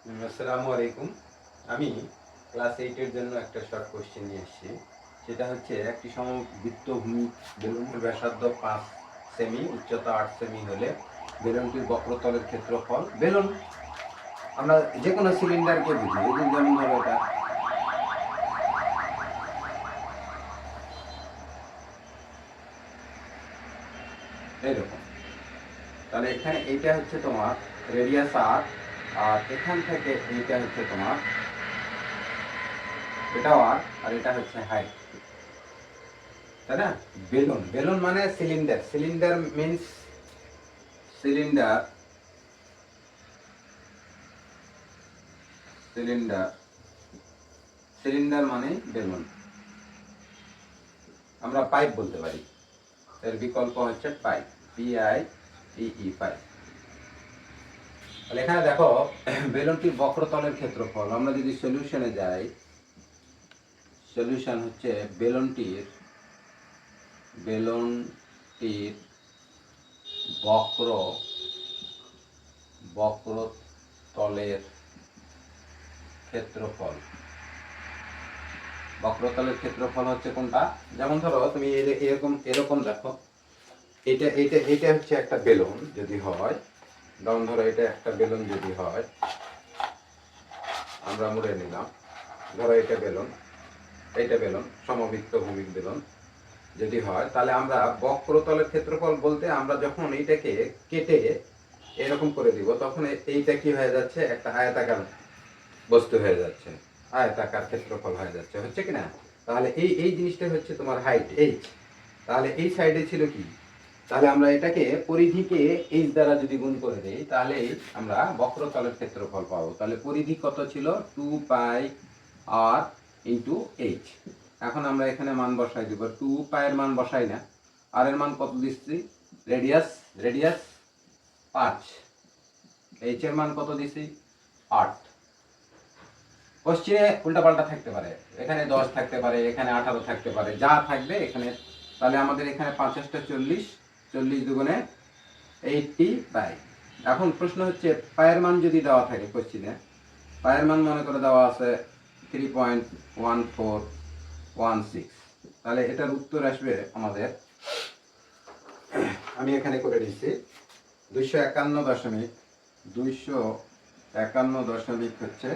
আসসালামু আলাইকুম। আমি ক্লাস 8 এর জন্য একটা শর্ট কোশ্চেন নিয়ে এসেছি। সেটা হচ্ছে একটি সমবৃত্ত ভূমি বেলুনের ব্যাসার্ধ 5 সেমি, উচ্চতা 8 সেমি হলে বেলুনটির বক্রতলের ক্ষেত্রফল। বেলুন আমরা যে কোনো সিলিন্ডারকে বুঝি, এই যে যেমন ধরো এটা এরকম। তাহলে এখানে এইটা হচ্ছে তোমার রেডিয়াস আর, আর এখান থেকে এইটা হচ্ছে তোমার এটাও আর এটা হচ্ছে হাইট, তাই না? বেলুন বেলুন মানে cylinder, cylinder means cylinder, cylinder cylinder মানে বেলুন। আমরা পাইপ বলতে পারি, এর বিকল্প হচ্ছে পাইপ, PIPE পাইপ। তাহলে এখানে দেখো বেলুনটির বক্রতলের ক্ষেত্রফল, আমরা যদি সলিউশনে যাই, সলিউশন হচ্ছে বেলুনটির বক্রতলের ক্ষেত্রফল। বক্রতলের ক্ষেত্রফল হচ্ছে কোনটা? যেমন ধরো তুমি এরকম এরকম দেখো, এটা এটা এটা হচ্ছে একটা বেলুন যদি হয়, যেমন ধরো এটা একটা বেলুন যদি হয়, আমরা মুড়ে নিলাম, ধরো এটা বেলুন, এইটা বেলুন, সমবৃত্ত ভূমিক বেলুন যদি হয়, তাহলে আমরা বক্রতলের ক্ষেত্রফল বলতে আমরা যখন এইটাকে কেটে এরকম করে দিব, তখন এইটা কি হয়ে যাচ্ছে? একটা আয়তাকার বস্তু হয়ে যাচ্ছে, আয়তাকার ক্ষেত্রফল হয়ে যাচ্ছে, হচ্ছে কি না? তাহলে এই এই জিনিসটা হচ্ছে তোমার হাইট, এইচ। তাহলে এই সাইডে ছিল কি? তাহলে আমরা এটাকে পরিধিকে এইচ দ্বারা যদি গুণ করে দিই, তাহলে আমরা বক্রতলের ক্ষেত্রফল পাবো। তাহলে পরিধি কত ছিল? 2πr into H. এখন আমরা এখানে মান বসাই দিব, 2π এর মান বসাই না, আর এর মান কত দিচ্ছি? রেডিয়াস, রেডিয়াস 5, এইচ এর মান কত দিছি? 8। কোশ্চেনে উল্টাপাল্টা থাকতে পারে, এখানে 10 থাকতে পারে, এখানে 18 থাকতে পারে, যা থাকবে এখানে। তাহলে আমাদের এখানে 5 40, 40 দুগুণে 80 এখন প্রশ্ন হচ্ছে পায়ের মান যদি দেওয়া থাকে কোশ্চেনে, পায়ের মান মনে করে দেওয়া আছে 3.1416, তাহলে এটার উত্তর আসবে আমাদের, আমি এখানে করে দিচ্ছি 251 দশমিক হচ্ছে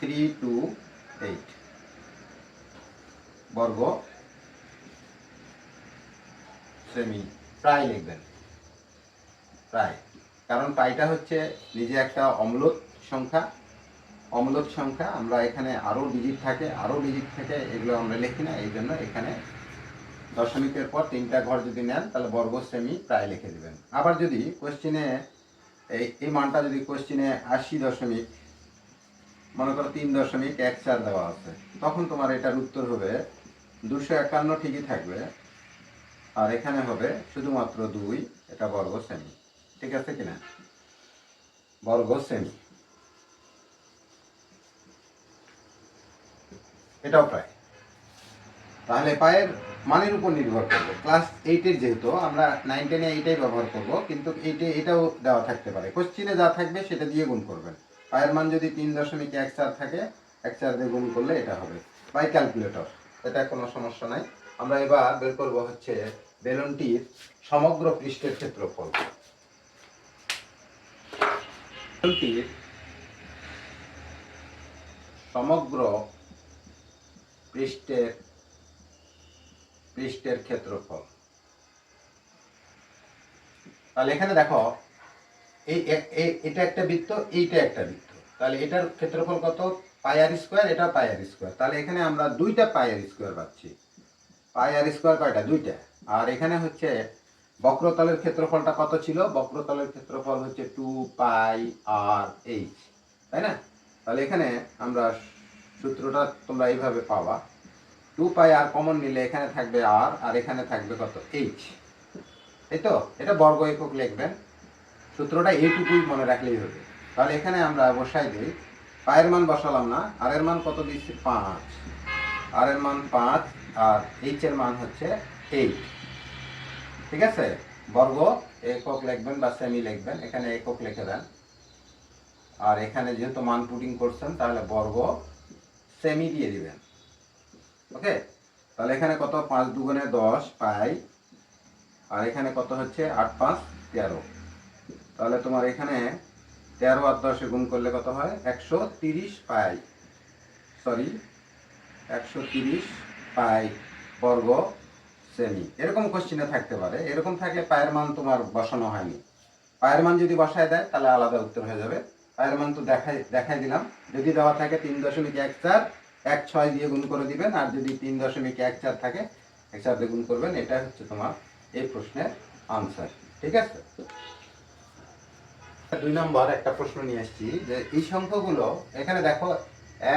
328 বর্গ সেমি। প্রায় লিখবেন, প্রায়, কারণ পাইটা হচ্ছে নিজে একটা অম্লত সংখ্যা, অম্লত সংখ্যা। আমরা এখানে আরও ডিজিট থাকে, এগুলো আমরা লিখি না, এই জন্য এখানে দশমিকের পর 3টা ঘর যদি নেন, তাহলে বর্গ সেমি প্রায় লিখে দিবেন। আবার যদি কোশ্চিনে এই মানটা যদি কোশ্চিনে 80 দশমিক, মনে করো 3.14 দেওয়া আছে, তখন তোমার এটার উত্তর হবে 251, ঠিকই থাকবে, আর এখানে হবে শুধুমাত্র 2, এটা বর্গ সেমি। ঠিক আছে কিনা? বর্গ সেমি, এটাও প্রায়। তাহলে পায়ের মানের উপর নির্ভর করবে। ক্লাস 8-এর যেহেতু, আমরা 9-10-এ এইটাই ব্যবহার করব, কিন্তু এটাও দেওয়া থাকতে পারে। কোশ্চিনে যা থাকবে সেটা দিয়ে গুণ করবেন। পায়ের মান যদি 3.14 থাকে, 1/4 দিয়ে গুণ করলে এটা হবে, বাই ক্যালকুলেটর, এটা কোনো সমস্যা নাই। আমরা এবার বের করব হচ্ছে বেলুনটির সমগ্র পৃষ্ঠের ক্ষেত্রফল। বেলুনটির সমগ্র পৃষ্ঠের ক্ষেত্রফল। তাহলে এখানে দেখো, এটা একটা বৃত্ত, এইটা একটা বৃত্ত, তাহলে এটার ক্ষেত্রফল কত? πr², এটা πr²। তাহলে এখানে আমরা 2টা πr² পাচ্ছি। πr² কয়টা? 2টা। আর এখানে হচ্ছে বক্রতলের ক্ষেত্রফলটা কত ছিল? বক্রতলের ক্ষেত্রফল হচ্ছে 2πrh, তাই না? তাহলে এখানে আমরা সূত্রটা তোমরা এইভাবে পাবা, 2πr কমন নিলে এখানে থাকবে r, আর এখানে থাকবে কত? h। এই তো, এটা বর্গ একক লিখবেন, সূত্রটা এইটুকুই মনে রাখলেই হবে। তাহলে এখানে আমরা বসাই দিই, পায়ের মান বসালাম না, আর এর মান কত দিচ্ছি? 5, আর এর মান 5, আর এইচ এর মান হচ্ছে 8। ঠিক আছে? বর্গ একক লিখবেন বা সেমি লিখবেন, এখানে একক লিখে দেন। আর এখানে যেহেতু মান পুটিং করছেন তাহলে বর্গ সেমি দিয়ে দিবেন। ওকে, তাহলে এখানে কত, 5 দুগুণে 10 পাই, আর এখানে কত হচ্ছে 8 5 13। তাহলে তোমার এখানে 13 আর 10 গুণ করলে কত হয়, 130 পাই, সরি 130 পাই বর্গ সেমি। এরকম কোশ্চেনে থাকতে পারে, এরকম থাকলে পায়ের মান তোমার বসানো হয়নি। পায়ের মান যদি বসায় দেয় তাহলে আলাদা উত্তর হয়ে যাবে। পায়ের মান তো দেখাই দিলাম। যদি দেওয়া থাকে 3.14 16 দিয়ে গুণ করে দিবেন, আর যদি 3.14 থাকে 1 দিয়ে গুণ করবেন। এটা হচ্ছে তোমার এই প্রশ্নের আনসার। ঠিক আছে, 2 নম্বর একটা প্রশ্ন নিয়ে আসছি যে এই সংখ্যাগুলো এখানে দেখো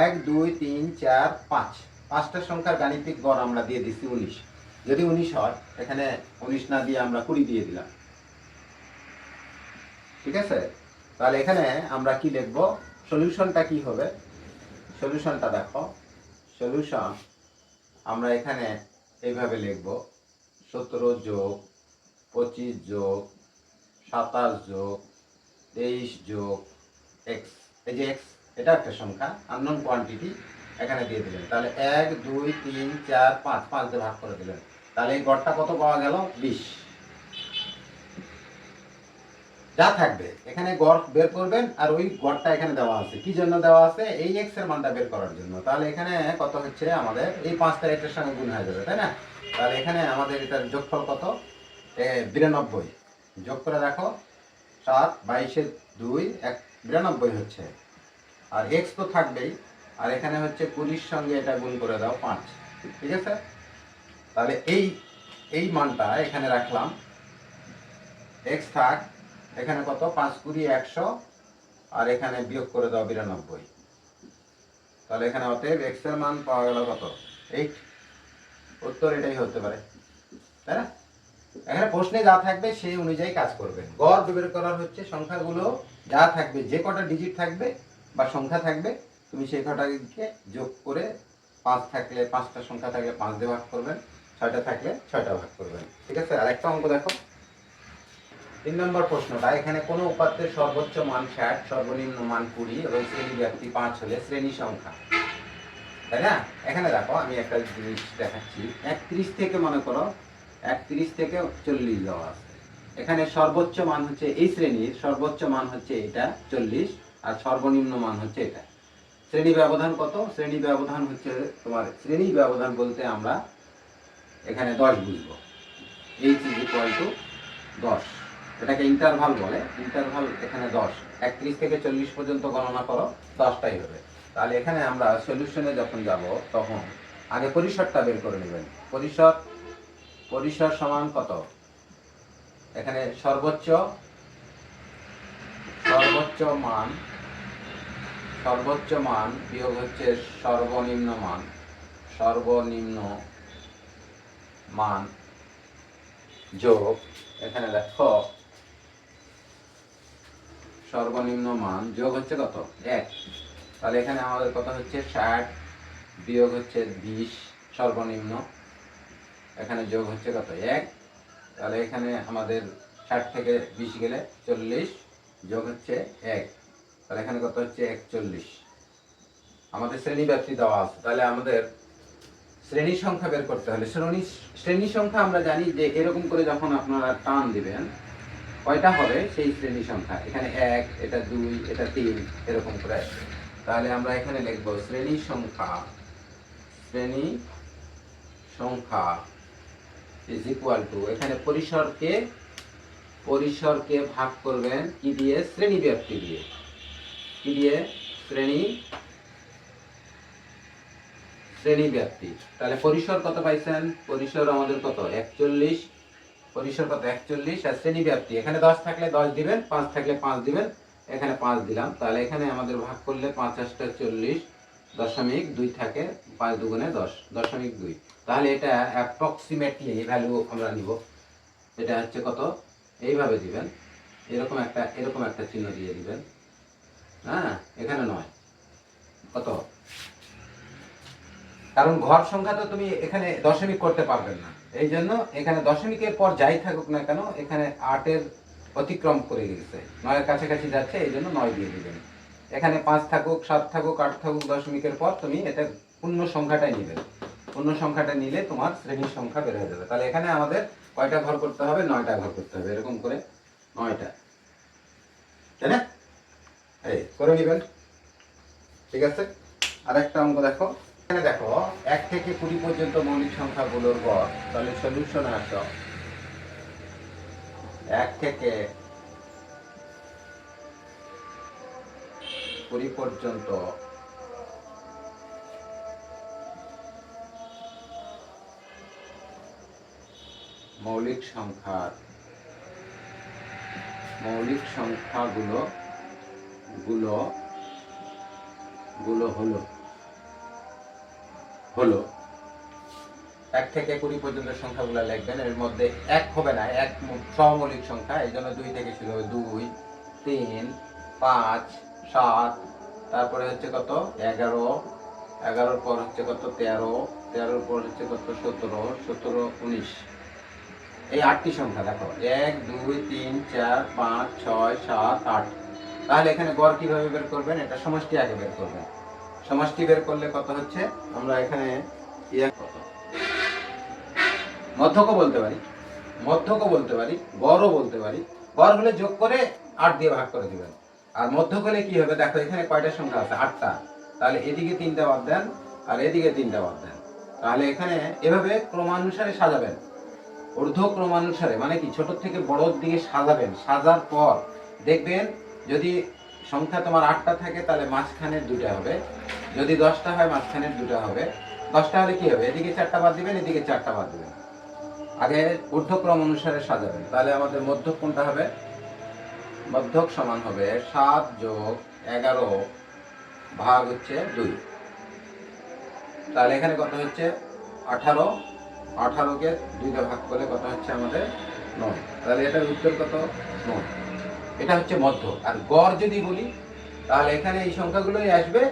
1 2 3 4 5, 5টা সংখ্যার গাণিতিক গড় আমরা দিয়ে দিচ্ছি 19। যদি 19 হয়, এখানে 19 না দিয়ে আমরা 20 দিয়ে দিলাম। ঠিক আছে, তাহলে এখানে আমরা কি লিখব, সলিউশনটা কি হবে? সলিউশনটা দেখো, সলিউশন আমরা এখানে এইভাবে লিখব, 17 যোগ 25 যোগ 27 যোগ 23 যোগ এক্স। এই যে এক্স, এটা একটা সংখ্যা আননোন কোয়ান্টিটি, এখানে দিয়ে দিলেন। তাহলে 1 2 3 4 5, 5 দিয়ে ভাগ করে দিলেন। তাহলে এই গড়টা কত পাওয়া গেল, 20। যা থাকবে এখানে গড় বের করবেন, আর ওই গড়টা এখানে দেওয়া আছে, কি জন্য দেওয়া আছে, এই এক্স এর মানটা বের করার জন্য। তাহলে এখানে কত হচ্ছে আমাদের, এই 5টা এটার সঙ্গে গুণ হয়ে যাবে, তাই না? তাহলে এখানে আমাদের এটার যোগফল কত, 92। যোগ করে দেখো, 7 22 2 92 হচ্ছে। আর এক্স তো থাকবেই, আর এখানে হচ্ছে 20 সঙ্গে এটা গুণ করে দাও 5। ঠিক আছে, তাহলে এই মানটা এখানে রাখলাম, এক্স থাক, এখানে কত, 5 20 100, আর এখানে বিয়োগ করে দাও 92। তাহলে এখানে অতএব এক্স এর মান পাওয়া গেল কত, 8। উত্তর এটাই হতে পারে, তাই না? এখানে প্রশ্নে যা থাকবে সেই অনুযায়ী কাজ করবেন। গড় বের করার হচ্ছে সংখ্যাগুলো যা থাকবে, যে কটা ডিজিট থাকবে বা সংখ্যা থাকবে, তুমি সেই কটাকে যোগ করে, 5 থাকলে 5টা সংখ্যা থাকলে 5 দিয়ে ভাগ করবেন, 6টা থাকলে 6টা ভাগ করবেন। ঠিক আছে, আরেকটা অঙ্ক দেখো, 3 নম্বর প্রশ্নটা, এখানে কোনো উপাত্তের সর্বোচ্চ মান 60, সর্বনিম্ন মান 20 এবং শ্রেণী ব্যাপ্তি 5 হলে শ্রেণী সংখ্যা, তাই না? এখানে দেখো আমি একটা জিনিস দেখাচ্ছি, 31 থেকে মনে করো 31 থেকে 40 দেওয়া আছে। এখানে সর্বোচ্চ মান হচ্ছে, এই শ্রেণীর সর্বোচ্চ মান হচ্ছে এটা 40, আর সর্বনিম্ন মান হচ্ছে এটা। শ্রেণী ব্যবধান কত? শ্রেণী ব্যবধান হচ্ছে তোমার, শ্রেণী ব্যবধান বলতে আমরা এখানে 10 বুঝবো। h = 10, এটাকে ইন্টারভাল বলে। ইন্টারভাল এখানে 10, 31 থেকে 40 পর্যন্ত গণনা করো, 10টাই হবে। তাহলে এখানে আমরা সলিউশনে যখন যাব তখন আগে পরিসরটা বের করে নেবেন। পরিসর সমান কত, এখানে সর্বোচ্চ মান বিয়োগ হচ্ছে সর্বনিম্ন মান যোগ, এখানে দেখো সর্বনিম্ন মান যোগ হচ্ছে কত, 1। তাহলে এখানে আমাদের কত হচ্ছে, 60 বিয়োগ হচ্ছে 20 সর্বনিম্ন, এখানে যোগ হচ্ছে কত, 1। তাহলে এখানে আমাদের 60 থেকে 20 গেলে 40, যোগ হচ্ছে 1, তাহলে এখানে কত হচ্ছে 41। আমাদের শ্রেণী ব্যাপ্তি দেওয়া আছে, তাহলে আমাদের শ্রেণী সংখ্যা বের করতে হলে, শ্রেণী সংখ্যা আমরা জানি যে এরকম করে যখন আপনারা টান দিবেন কয়টা হবে সেই শ্রেণী সংখ্যা, এখানে 1, এটা 2, এটা 3, এরকম করে আসবে। তাহলে আমরা এখানে লিখব শ্রেণী সংখ্যা ইজ ইকুয়াল টু, এখানে পরিসরকে ভাগ করবেন কি দিয়ে, শ্রেণী ব্যাপ্তি দিয়ে। কি দিয়ে, শ্রেণী ব্যাপ্তি। তাহলে পরিসর কত পাইছেন, পরিসর আমাদের কত, 41, পরিসর কত 41, আর শ্রেণী ব্যাপ্তি এখানে 10 থাকলে 10 দিবেন, 5 থাকলে 5 দিবেন, এখানে 5 দিলাম। তাহলে এখানে আমাদের ভাগ করলে 5 × 8 = 40, 0.2 থাকে, 5 × 2 = 10, 0.2। তাহলে এটা অ্যাপ্রক্সিমেটলি ভ্যালু আমরা নিব, এটা হচ্ছে কত, এইভাবে দিবেন, এরকম একটা চিহ্ন দিয়ে দিবেন, হ্যাঁ, এখানে নয়, কত, কারণ ঘর সংখ্যা তো তুমি এখানে দশমিক করতে পারবেন না, এই জন্য এখানে দশমিকের পর যাই থাকুক না কেন, এখানে 8 এর অতিক্রম করে গেছে, 9 এর কাছাকাছি যাচ্ছে, এই জন্য 9 দিয়ে দিবেন। এখানে 5 থাকুক, 7 থাকুক, 8 থাকুক, দশমিকের পর তুমি এটা পূর্ণ সংখ্যাটাই নিবে। পূর্ণ সংখ্যাটা নিলে তোমার শ্রেণীর সংখ্যা বের হয়ে যাবে। তাহলে এখানে আমাদের কয়টা ঘর করতে হবে? 9টা ঘর করতে হবে, এরকম করে 9টা, তাই না? এই করে নিবেন, ঠিক আছে। আরেকটা অঙ্ক দেখো, এখানে দেখো 1 থেকে 20 পর্যন্ত মৌলিক সংখ্যাগুলোর গড়। তাহলে সলিউশনে আসো। 1 থেকে 20 পর্যন্ত মৌলিক সংখ্যাগুলো হলো 1 থেকে 20 পর্যন্ত সংখ্যাগুলো লিখবেন। এর মধ্যে 1 হবে না, 1 সহমৌলিক সংখ্যা, এই জন্য 2 থেকে শুরু হবে। 2, 3, 5, 7, তারপরে হচ্ছে কত 11, 11 পর হচ্ছে কত 13, 13 পর হচ্ছে কত 17, 17, 19। এই 8টি সংখ্যা দেখো, 1, 2, 3, 4, 5, 6, 7, 8। তাহলে এখানে গড় কিভাবে বের করবেন? এটা সমষ্টি আগে বের করবেন। সমষ্টি বের করলে কত হচ্ছে, আমরা এখানে মধ্যকও বলতে পারি, গড়ও বলতে পারি। গড় হলে যোগ করে 8 দিয়ে ভাগ করে দিবেন। আর মধ্যক হলে কি হবে? দেখো এখানে কয়টা সংখ্যা আছে? 8টা। তাহলে এদিকে 3টা বাদ দেন আর এদিকে 3টা বাদ দেন। তাহলে এখানে এভাবে ক্রমানুসারে সাজাবেন, ঊর্ধ্ব ক্রমানুসারে, মানে কি ছোট থেকে বড়র দিকে সাজাবেন। সাজার পর দেখবেন যদি সংখ্যা তোমার 8টা থাকে তাহলে মাঝখানের 2টা হবে, যদি 10টা হয় মাঝখানের 2টা হবে। 10টা হলে কি হবে? এদিকে 4টা বাদ দিবেন, এদিকে 4টা বাদ দিবেন। আগে ঊর্ধ্বক্রম অনুসারে সাজাবেন। তাহলে আমাদের মধ্যক কোনটা হবে? মধ্যক সমান হবে 7 যোগ 11 ভাগ হচ্ছে 2। তাহলে এখানে কত হচ্ছে 18, 18কে 2 দিয়ে ভাগ করে কত হচ্ছে আমাদের 9। তাহলে এটার উত্তর কত? 9। এটা হচ্ছে মধ্যক। আর গড় যদি বলি তাহলে এখানে এই সংখ্যাগুলোই আসবে।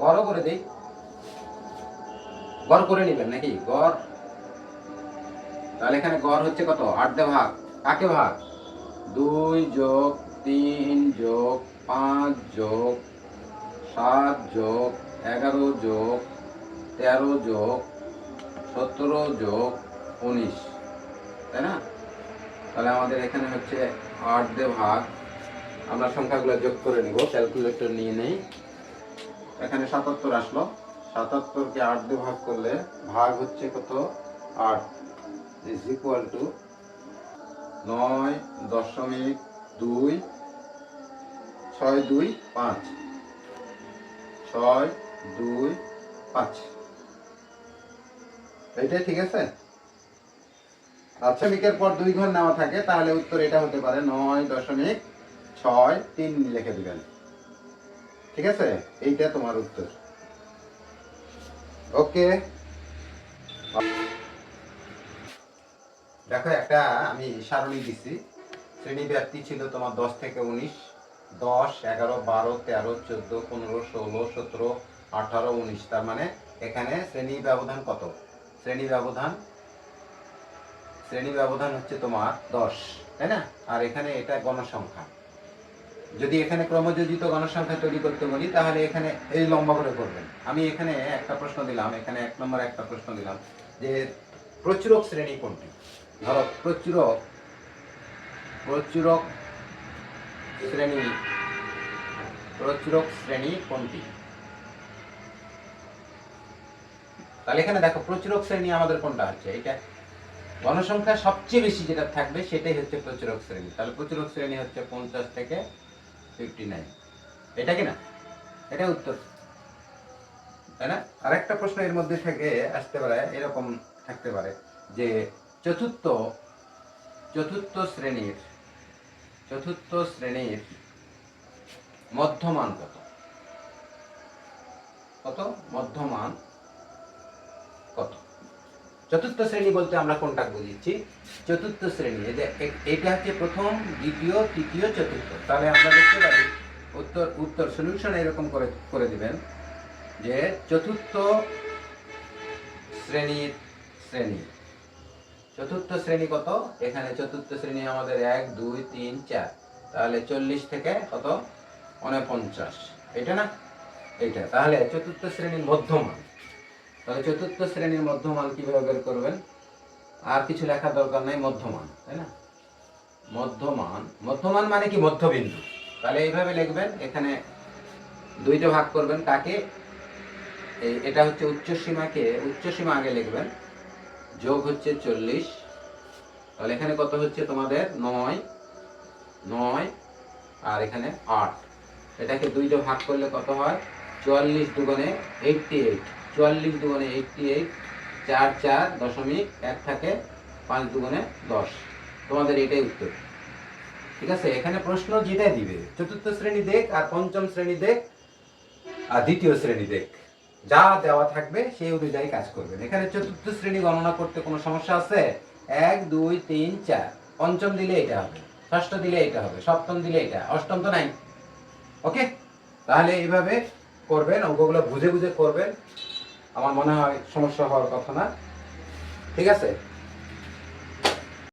গড়ও করে দেই, গড় করে নেবেন নাকি? গড়, তাহলে এখানে গড় হচ্ছে কত? 8 দিয়ে ভাগ, কাকে ভাগ? 2 যোগ 3 যোগ 5 যোগ 7 যোগ 11 যোগ 13 যোগ 17 যোগ 19, তাই না? তাহলে আমাদের এখানে হচ্ছে 8 দিয়ে ভাগ। আমরা সংখ্যাগুলো যোগ করে নিব, ক্যালকুলেটর নিয়ে নেই। এখানে 77 আসলো। 77কে 8 দিয়ে ভাগ করলে ভাগ হচ্ছে কত? 8 is equal to 9.2 625 625। এইটাই ঠিক আছে। আচ্ছা, মিকের পর 2 ঘর নেওয়া থাকে তাহলে উত্তর এটা হতে পারে 9.63 লিখে দিবেন, ঠিক আছে? এইটা তোমার উত্তর। ওকে, দেখো একটা আমি সারণী দিছি। শ্রেণী ব্যাপ্তি ছিল তোমার 10 থেকে 19, 10, 11, 12, 13, 14, 15, 16, 17, 18, 19। তার মানে এখানে শ্রেণী ব্যবধান কত? শ্রেণী ব্যবধান হচ্ছে তোমার 10, তাই না? আর এখানে এটা গণসংখ্যা। যদি এখানে ক্রমযোজিত গণসংখ্যা তৈরি করতে বলি তাহলে এখানে এই লম্বা করে করবেন। আমি এখানে একটা প্রশ্ন দিলাম, এখানে 1 নম্বরে একটা প্রশ্ন দিলাম যে প্রচুরক শ্রেণী কোনটি? ধরো প্রচুরক শ্রেণী কোনটি? তাহলে এখানে দেখো প্রচুরক শ্রেণী আমাদের কোনটা হচ্ছে? এটা গণসংখ্যা সবচেয়ে বেশি যেটা থাকবে সেটাই হচ্ছে প্রচুরক শ্রেণী। তাহলে প্রচুরক শ্রেণী হচ্ছে 50 থেকে 59। এটা কি না? এটা উত্তর, তাই না? আরেকটা প্রশ্ন এর মধ্যে থেকে আসতে পারে, এরকম থাকতে পারে যে চতুর্থ শ্রেণীর মধ্যমান কত? মধ্যমান কত? চতুর্থ শ্রেণী বলতে আমরা কোনটা বুঝিয়েছি? চতুর্থ শ্রেণী, এটা হচ্ছে প্রথম, দ্বিতীয়, তৃতীয়, চতুর্থ। তাহলে আমরা দেখতে পারি উত্তর সলিউশন এরকম করে দিবেন যে চতুর্থ শ্রেণী কত? এখানে চতুর্থ শ্রেণী আমাদের 1, 2, 3, 4। তাহলে 40 থেকে কত 49, এটা না, এইটা। তাহলে চতুর্থ শ্রেণীর মধ্যমান, তাহলে চতুর্থ শ্রেণীর মধ্যমান কিভাবে বের করবেন? আর কিছু লেখার দরকার নাই, মধ্যমান, তাই না? মধ্যমান, মধ্যমান মানে কি? মধ্যবিন্দু। তাহলে এইভাবে লিখবেন, এখানে দুইটা ভাগ করবেন, কাকে? এটা হচ্ছে উচ্চ সীমাকে, উচ্চ সীমা আগে লিখবেন, যোগ হচ্ছে 40, তাহলে এখানে কত হচ্ছে তোমাদের? 9, আর এখানে 8। এটাকে দুইটা ভাগ করলে কত হয়? 44 দুগুণে 88, 44 দুগুণে 88, 4 4 দশমিক 1 থাকে, 5 দুগুণে 10। তোমাদের এটাই উত্তর। ঠিক আছে, এখানে প্রশ্ন যেটাই দিবে, চতুর্থ শ্রেণী দেখ, আর পঞ্চম শ্রেণী দেখ, আর দ্বিতীয় শ্রেণী দেখ, যা দেওয়া থাকবে সেই অনুযায়ী কাজ করবেন। এখানে চতুর্থ শ্রেণী গণনা করতে কোনো সমস্যা আছে? 1 2 3 4, পঞ্চম দিলে এটা হবে, ষষ্ঠ দিলে এটা হবে, সপ্তম দিলে এটা, অষ্টম তো নাই। ওকে, তাহলে এইভাবে করবেন, অঙ্কগুলো বুঝে বুঝে করবেন, আমার মনে হয় সমস্যা হওয়ার কথা না। ঠিক আছে।